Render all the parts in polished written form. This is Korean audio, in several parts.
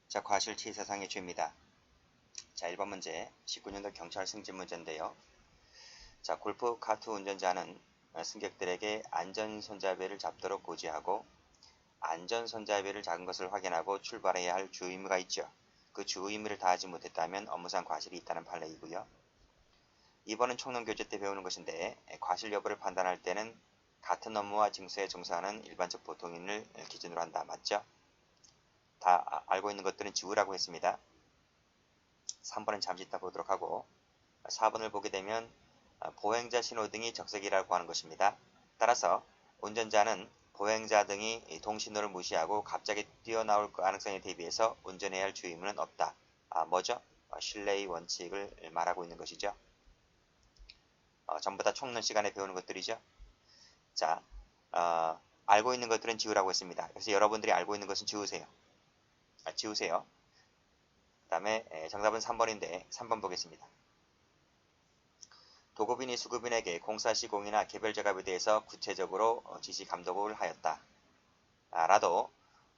자, 과실치 세상의 죄입니다. 자, 1번 문제, 19년도 경찰 승진 문제인데요. 자, 골프 카트 운전자는 승객들에게 안전손잡이를 잡도록 고지하고 안전손잡이를 잡은 것을 확인하고 출발해야 할 주 의무가 있죠. 그 주 의무를 다하지 못했다면 업무상 과실이 있다는 판례이고요. 2번은 총론교재 때 배우는 것인데 과실 여부를 판단할 때는 같은 업무와 징수에 종사하는 일반적 보통인을 기준으로 한다. 맞죠? 다 알고 있는 것들은 지우라고 했습니다. 3번은 잠시 이따 보도록 하고 4번을 보게 되면 보행자 신호등이 적색이라고 하는 것입니다. 따라서 운전자는 보행자 등이 동신호를 무시하고 갑자기 뛰어나올 가능성에 대비해서 운전해야 할 주의무는 없다. 뭐죠? 신뢰의 원칙을 말하고 있는 것이죠. 전부 다 총론 시간에 배우는 것들이죠. 자, 알고 있는 것들은 지우라고 했습니다. 그래서 여러분들이 알고 있는 것은 지우세요. 지우세요. 그 다음에 정답은 3번인데 3번 보겠습니다. 도급인이 수급인에게 공사 시공이나 개별 작업에 대해서 구체적으로 지시 감독을 하였다. 라도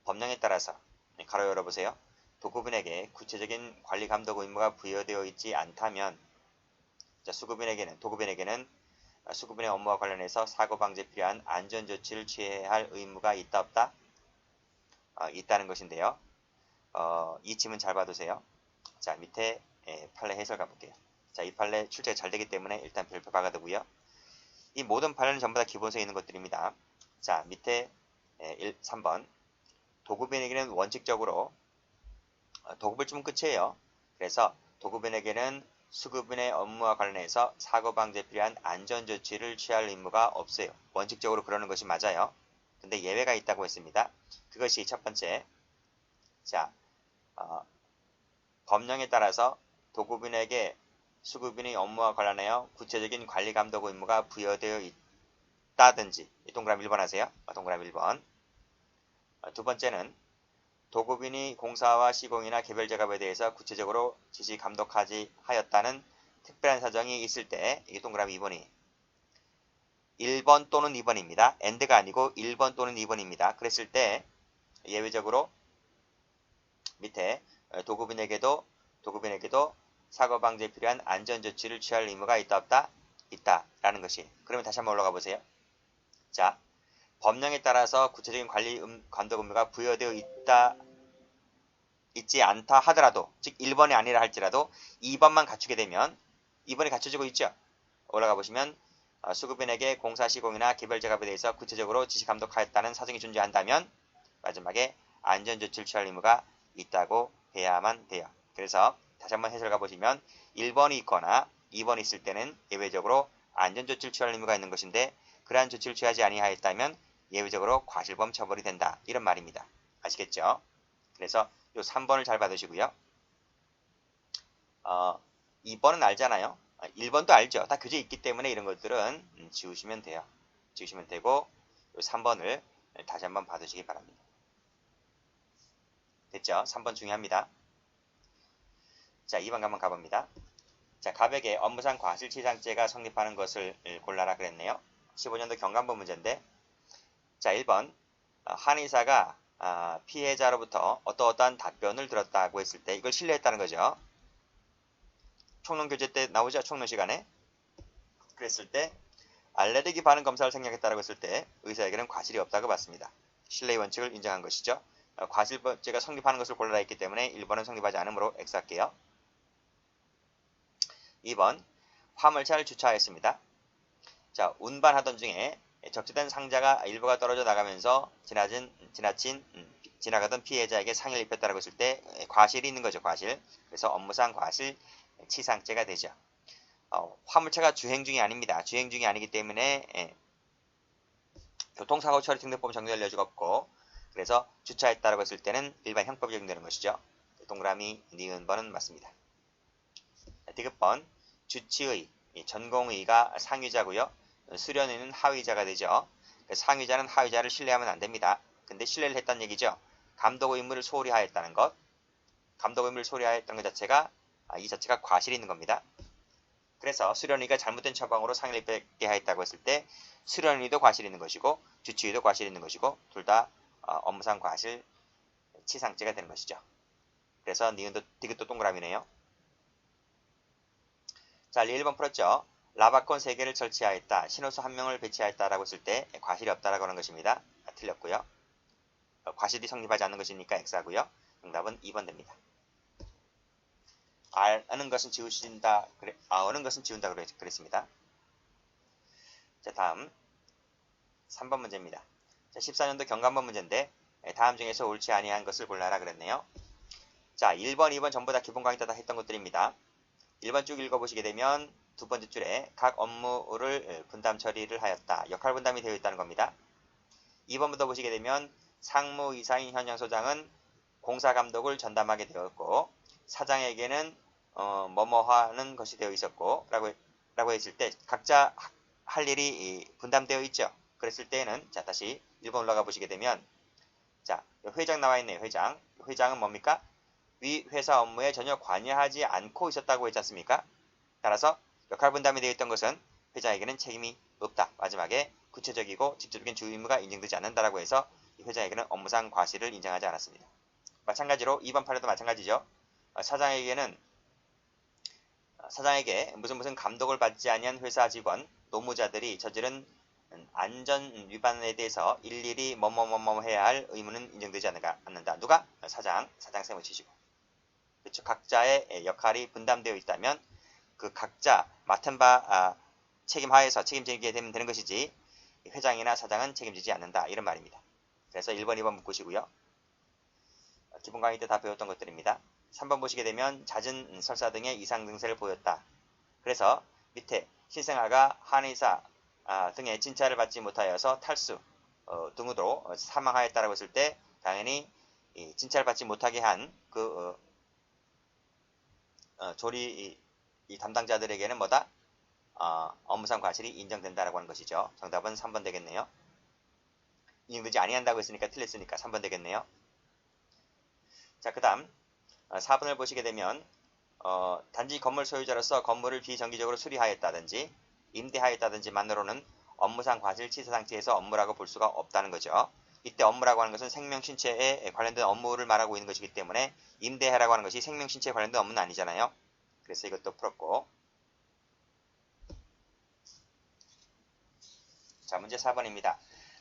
법령에 따라서 가로 열어보세요. 도급인에게 구체적인 관리 감독 의무가 부여되어 있지 않다면 자, 도급인에게는 수급인의 업무와 관련해서 사고 방지에 필요한 안전조치를 취해야 할 의무가 있다 없다? 있다는 것인데요. 이 지문 잘 봐두세요. 자, 밑에 판례 해설 가볼게요. 자, 이 판례 출제가 잘 되기 때문에 일단 별표 박아두고요. 이 모든 판례는 전부 다 기본서에 있는 것들입니다. 자, 밑에 3번 도급인에게는 원칙적으로 도급을 주면 끝이에요. 그래서 도급인에게는 수급인의 업무와 관련해서 사고 방지에 필요한 안전조치를 취할 의무가 없어요. 원칙적으로 그러는 것이 맞아요. 근데 예외가 있다고 했습니다. 그것이 첫 번째. 자, 법령에 따라서 도급인에게 수급인의 업무와 관련하여 구체적인 관리 감독 의무가 부여되어 있다든지 동그라미 1번 하세요. 동그라미 1번. 두 번째는 도급인이 공사와 시공이나 개별 작업에 대해서 구체적으로 지시 감독하지 하였다는 특별한 사정이 있을 때 이게 동그라미 2번이 1번 또는 2번입니다. AND가 아니고 1번 또는 2번입니다. 그랬을 때 예외적으로 밑에 도급인에게도 사고 방지에 필요한 안전조치를 취할 의무가 있다 없다? 있다 라는 것이. 그러면 다시 한번 올라가 보세요. 자, 법령에 따라서 구체적인 관리 감독 의무가 부여되어 있지 않다 하더라도, 즉 1번이 아니라 할지라도 2번만 갖추게 되면 2번이 갖춰지고 있죠. 올라가 보시면 수급인에게 공사 시공이나 개별 작업에 대해서 구체적으로 지시 감독하였다는 사정이 존재한다면 마지막에 안전조치를 취할 의무가 있다고 해야만 돼요. 그래서 다시 한번 해설 가보시면 1번이 있거나 2번이 있을 때는 예외적으로 안전조치를 취할 의무가 있는 것인데 그러한 조치를 취하지 아니하였다면 예외적으로 과실범 처벌이 된다. 이런 말입니다. 아시겠죠? 그래서 요 3번을 잘 받으시고요. 2번은 알잖아요. 1번도 알죠. 다 교재에 있기 때문에 이런 것들은 지우시면 돼요. 지우시면 되고 요 3번을 다시 한번 봐두시기 바랍니다. 됐죠? 3번 중요합니다. 자, 2번 한번 가봅니다. 자, 갑에게 업무상 과실치상죄가 성립하는 것을 골라라 그랬네요. 15년도 경감부 문제인데 자, 1번 한의사가 피해자로부터 어떠한 답변을 들었다고 했을 때 이걸 신뢰했다는 거죠. 총론교재 때 나오죠. 총론 시간에. 그랬을 때 알레르기 반응 검사를 생략했다고 했을 때 의사에게는 과실이 없다고 봤습니다. 신뢰의 원칙을 인정한 것이죠. 과실죄가 성립하는 것을 골라라 했기 때문에 1번은 성립하지 않으므로 X할게요. 2번 화물차를 주차했습니다. 자, 운반하던 중에 적재된 상자가 일부가 떨어져 나가면서 지나가던 피해자에게 상해를 입혔다고 했을 때 과실이 있는 거죠. 과실. 그래서 업무상 과실 치상죄가 되죠. 화물차가 주행 중이 아닙니다. 주행 중이 아니기 때문에 교통사고 처리 등등법 적용될 여지가 없고 그래서 주차했다고 했을 때는 일반 형법이 적용되는 것이죠. 동그라미 니은 번은 맞습니다. 디귿번 주치의, 전공의가 상위자고요. 수련의는 하위자가 되죠. 상위자는 하위자를 신뢰하면 안 됩니다. 근데 신뢰를 했다는 얘기죠. 감독 의무를 소홀히 하였다는 것. 감독 의무를 소홀히 하였다는 것 자체가 이 자체가 과실이 있는 겁니다. 그래서 수련의가 잘못된 처방으로 상해를 입게 하였다고 했을 때 수련의도 과실이 있는 것이고 주치의도 과실이 있는 것이고 둘 다 업무상 과실 치상죄가 되는 것이죠. 그래서 니은도 디귿도 동그라미네요. 자, 1번 풀었죠. 라바콘 3개를 설치하였다. 신호수 1명을 배치하였다라고 했을 때 과실이 없다라고 하는 것입니다. 틀렸고요. 과실이 성립하지 않는 것이니까 X하고요. 정답은 2번 됩니다. 어는 것은 지우신다. 어는 것은 지운다 그랬습니다. 자, 다음 3번 문제입니다. 자, 14년도 경감번 문제인데 다음 중에서 옳지 아니한 것을 골라라 그랬네요. 자, 1번, 2번 전부 다 기본 강의 때 다 했던 것들입니다. 1번 쭉 읽어보시게 되면 두 번째 줄에 각 업무를 분담 처리를 하였다. 역할 분담이 되어 있다는 겁니다. 2번부터 보시게 되면 상무이사인 현장소장은 공사 감독을 전담하게 되었고 사장에게는 뭐뭐하는 것이 되어 있었고 라고 했을 때 각자 할 일이 분담되어 있죠. 그랬을 때는 자 다시 1번 올라가 보시게 되면 자 회장 나와 있네요. 회장은 뭡니까? 위 회사 업무에 전혀 관여하지 않고 있었다고 했지 않습니까? 따라서 역할 분담이 되어 있던 것은 회장에게는 책임이 없다. 마지막에 구체적이고 직접적인 주요 의무가 인정되지 않는다라고 해서 이 회장에게는 업무상 과실을 인정하지 않았습니다. 마찬가지로 2번 판에도 마찬가지죠. 사장에게 무슨 감독을 받지 아니한 회사 직원, 노무자들이 저지른 안전 위반에 대해서 일일이 뭐뭐뭐뭐 해야 할 의무는 인정되지 않는다. 누가? 사장쌤을 치시고. 그렇죠. 각자의 역할이 분담되어 있다면 그 각자 맡은 바 책임하에서 책임지게 되는 것이지 회장이나 사장은 책임지지 않는다. 이런 말입니다. 그래서 1번, 2번 묶으시고요. 기본 강의 때 다 배웠던 것들입니다. 3번 보시게 되면 잦은 설사 등의 이상 증세를 보였다. 그래서 밑에 신생아가 한의사 등의 진찰을 받지 못하여서 탈수 등으로 사망하였다라고 했을 때 당연히 진찰을 받지 못하게 한 그 조리 담당자들에게는 뭐다? 업무상 과실이 인정된다라고 하는 것이죠. 정답은 3번 되겠네요. 인정되지 아니한다고 했으니까 틀렸으니까 3번 되겠네요. 자, 그 다음 4번을 보시게 되면 단지 건물 소유자로서 건물을 비정기적으로 수리하였다든지 임대하였다든지만으로는 업무상 과실 치사 상태에서 업무라고 볼 수가 없다는 거죠. 이때 업무라고 하는 것은 생명 신체에 관련된 업무를 말하고 있는 것이기 때문에 임대하라고 하는 것이 생명 신체에 관련된 업무는 아니잖아요. 그래서 이것도 풀었고 자 문제 4번입니다.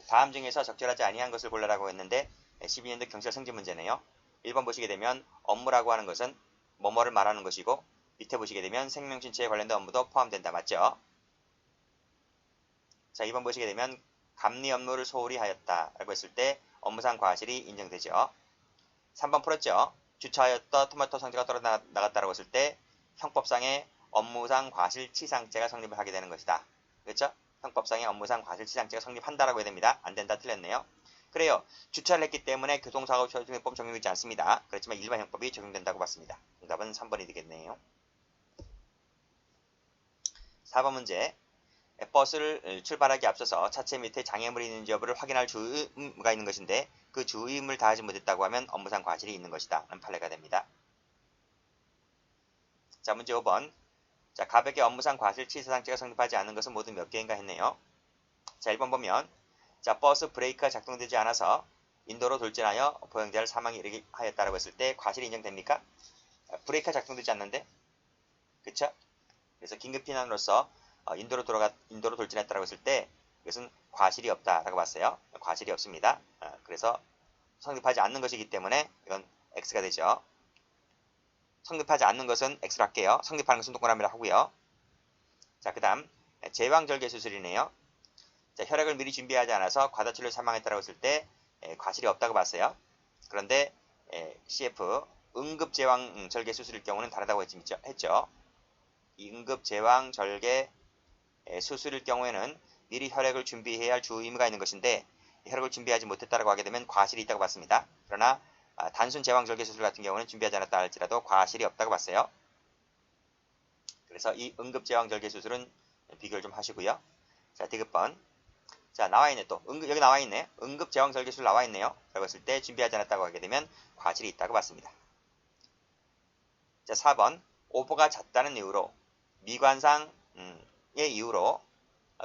다음 중에서 적절하지 아니한 것을 골라라고 했는데 12년도 경찰 성질 문제네요. 1번 보시게 되면 업무라고 하는 것은 뭐뭐를 말하는 것이고 밑에 보시게 되면 생명 신체에 관련된 업무도 포함된다. 맞죠? 자 2번 보시게 되면 감리 업무를 소홀히 하였다 라고 했을 때 업무상 과실이 인정되죠. 3번 풀었죠. 주차하였다 토마토 상자가 떨어나갔다라고 했을 때 형법상의 업무상 과실치상죄가 성립을 하게 되는 것이다. 그렇죠? 형법상의 업무상 과실치상죄가 성립한다라고 해야 됩니다. 안 된다 틀렸네요. 그래요. 주차를 했기 때문에 교통사고처벌법 적용되지 않습니다. 그렇지만 일반 형법이 적용된다고 봤습니다. 정답은 3번이 되겠네요. 4번 문제. 버스를 출발하기 앞서서 차체 밑에 장애물이 있는지 여부를 확인할 주의 의무가 있는 것인데 그 주의 의무를 다하지 못했다고 하면 업무상 과실이 있는 것이다. 라는 판례가 됩니다. 자 문제 5번. 자 가백의 업무상 과실치사상죄가 성립하지 않는 것은 모두 몇 개인가 했네요. 자 1번 보면 자 버스 브레이크가 작동되지 않아서 인도로 돌진하여 보행자를 사망에 이르게 하였다라고 했을 때 과실이 인정됩니까? 브레이크가 작동되지 않는데 그쵸? 그래서 긴급피난으로서 인도로 돌진했다라고 했을 때 이것은 과실이 없다라고 봤어요. 과실이 없습니다. 그래서 성립하지 않는 것이기 때문에 이건 X가 되죠. 성립하지 않는 것은 X로 할게요. 성립하는 것은 동그라미로 하고요. 자, 그 다음 제왕절개 수술이네요. 자, 혈액을 미리 준비하지 않아서 과다출혈 사망했다라고 했을 때 과실이 없다고 봤어요. 그런데 CF 응급제왕절개 수술일 경우는 다르다고 했죠. 이 응급제왕절개 수술일 경우에는 미리 혈액을 준비해야 할 주 의무가 있는 것인데 혈액을 준비하지 못했다고 하게 되면 과실이 있다고 봤습니다. 그러나 단순 제왕절개 수술 같은 경우는 준비하지 않았다 할지라도 과실이 없다고 봤어요. 그래서 이 응급제왕절개 수술은 비교를 좀 하시고요. 자, 디귿번. 자, 나와있네 또. 여기 나와있네. 응급제왕절개 수술 나와있네요. 라고 했을 때 준비하지 않았다고 하게 되면 과실이 있다고 봤습니다. 자, 4번. 오보가 잦다는 이유로 미관상의 이유로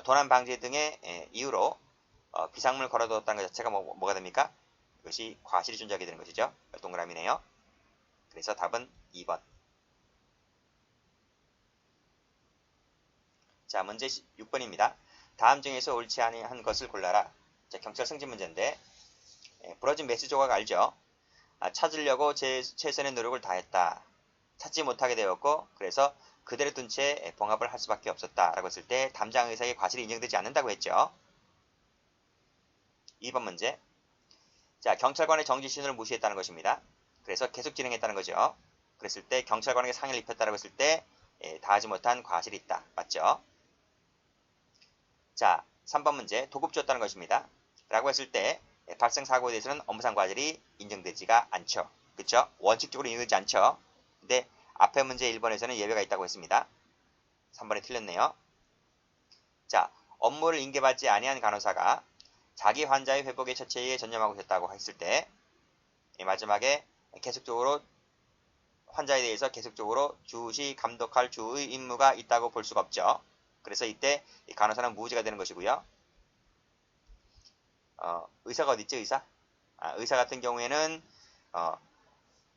도난 방지 등의 이유로 비상문을 걸어두었다는 것 자체가 뭐가 됩니까? 이것이 과실이 존재하게 되는 것이죠. 동그라미네요. 그래서 답은 2번. 자, 문제 6번입니다. 다음 중에서 옳지 아니한 것을 골라라. 자, 경찰 승진 문제인데 부러진 메시 조각 알죠? 찾으려고 최선의 노력을 다했다. 찾지 못하게 되었고 그래서 그대로 둔 채 봉합을 할 수밖에 없었다 라고 했을 때 담당 의사의 과실이 인정되지 않는다고 했죠. 2번 문제. 자, 경찰관의 정지 신호를 무시했다는 것입니다. 그래서 계속 진행했다는 거죠. 그랬을 때 경찰관에게 상해를 입혔다고 했을 때 다하지 못한 과실이 있다. 맞죠? 자, 3번 문제. 도급 주었다는 것입니다. 라고 했을 때 발생 사고에 대해서는 업무상 과실이 인정되지가 않죠. 그쵸? 원칙적으로 인정되지 않죠. 근데 앞에 문제 1번에서는 예외가 있다고 했습니다. 3번이 틀렸네요. 자, 업무를 인계받지 아니한 간호사가 자기 환자의 회복의 처치에 전념하고 있었다고 했을 때 마지막에 계속적으로 환자에 대해서 계속적으로 주시 감독할 주의 임무가 있다고 볼 수가 없죠. 그래서 이때 간호사는 무죄가 되는 것이고요. 의사가 어디 있죠? 의사? 의사 같은 경우에는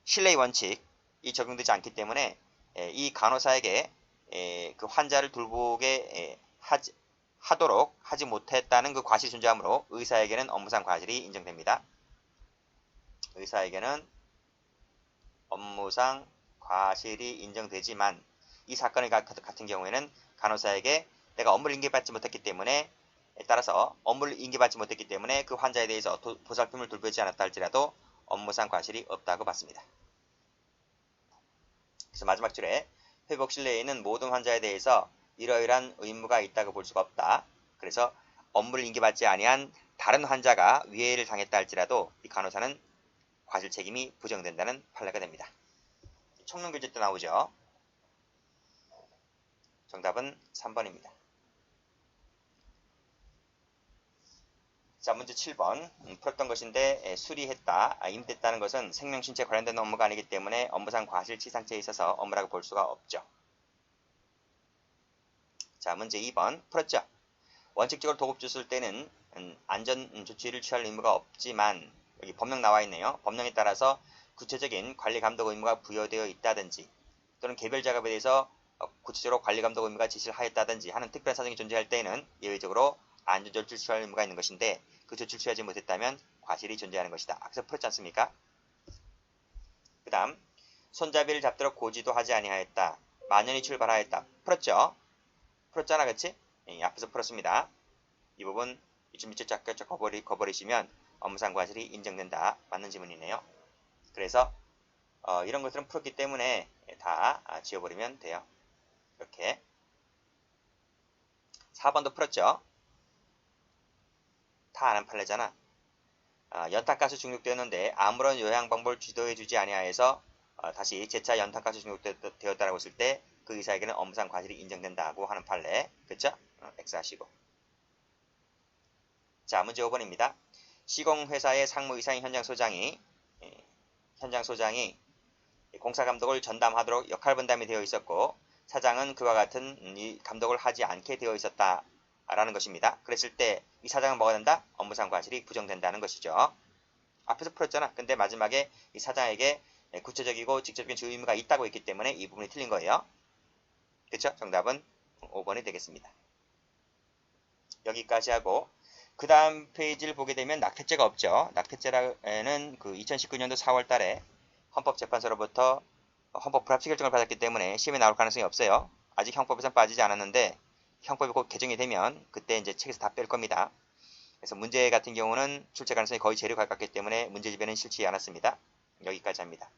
신뢰의 원칙이 적용되지 않기 때문에 이 간호사에게 그 환자를 돌보게 하도록 하지 못했다는 그 과실이 존재하므로 의사에게는 업무상 과실이 인정됩니다. 의사에게는 업무상 과실이 인정되지만 이 사건의 같은 경우에는 간호사에게 내가 업무를 인계받지 못했기 때문에 따라서 업무를 인계받지 못했기 때문에 그 환자에 대해서 보살핌을 돌보지 않았다 할지라도 업무상 과실이 없다고 봤습니다. 그래서 마지막 줄에 회복 신뢰에 있는 모든 환자에 대해서 이러이러한 의무가 있다고 볼 수가 없다. 그래서 업무를 인계받지 아니한 다른 환자가 위해를 당했다 할지라도 이 간호사는 과실 책임이 부정된다는 판례가 됩니다. 총론 교재 때 나오죠. 정답은 3번입니다. 자, 문제 7번 풀었던 것인데 수리했다, 임대했다는 것은 생명, 신체 관련된 업무가 아니기 때문에 업무상 과실 치상죄에 있어서 업무라고 볼 수가 없죠. 자, 문제 2번 풀었죠. 원칙적으로 도급 줬을 때는 안전 조치를 취할 의무가 없지만 여기 법령 나와 있네요. 법령에 따라서 구체적인 관리 감독 의무가 부여되어 있다든지 또는 개별 작업에 대해서 구체적으로 관리 감독 의무가 지시를 하였다든지 하는 특별한 사정이 존재할 때에는 예외적으로 안전 조치를 취할 의무가 있는 것인데 그 조치를 취하지 못했다면 과실이 존재하는 것이다. 앞에서 풀었지 않습니까? 그 다음 손잡이를 잡도록 고지도 하지 아니하였다. 만연히 출발하였다. 풀었죠? 풀었잖아, 그치? 앞에서 풀었습니다. 이 부분 이쯤 밑에 쫙 거버리시면 업무상 과실이 인정된다. 맞는 지문이네요. 그래서 이런 것들은 풀었기 때문에 다 지워버리면 돼요. 이렇게 4번도 풀었죠? 다 아는 판례잖아. 연탄가스 중독되었는데 아무런 요양 방법을 지도해주지 아니하여서 다시 재차 연탄가스 중독되었다라고 했을 때 그 의사에게는 업무상 과실이 인정된다고 하는 판례. 그쵸? X하시고. 자, 문제 5번입니다. 시공회사의 상무이사인 현장소장이 공사감독을 전담하도록 역할분담이 되어 있었고 사장은 그와 같은 이 감독을 하지 않게 되어 있었다라는 것입니다. 그랬을 때 이 사장은 뭐가 된다? 업무상 과실이 부정된다는 것이죠. 앞에서 풀었잖아. 근데 마지막에 이 사장에게 구체적이고 직접적인 주의 의무가 있다고 했기 때문에 이 부분이 틀린 거예요. 그쵸? 정답은 5번이 되겠습니다. 여기까지 하고 그 다음 페이지를 보게 되면 낙태죄가 없죠. 낙태죄는 그 2019년도 4월 달에 헌법재판소로부터 헌법 불합치 결정을 받았기 때문에 시험에 나올 가능성이 없어요. 아직 형법에선 빠지지 않았는데 형법이 곧 개정이 되면 그때 이제 책에서 다 뺄 겁니다. 그래서 문제 같은 경우는 출제 가능성이 거의 제로 가깝기 때문에 문제집에는 실지 않았습니다. 여기까지 합니다.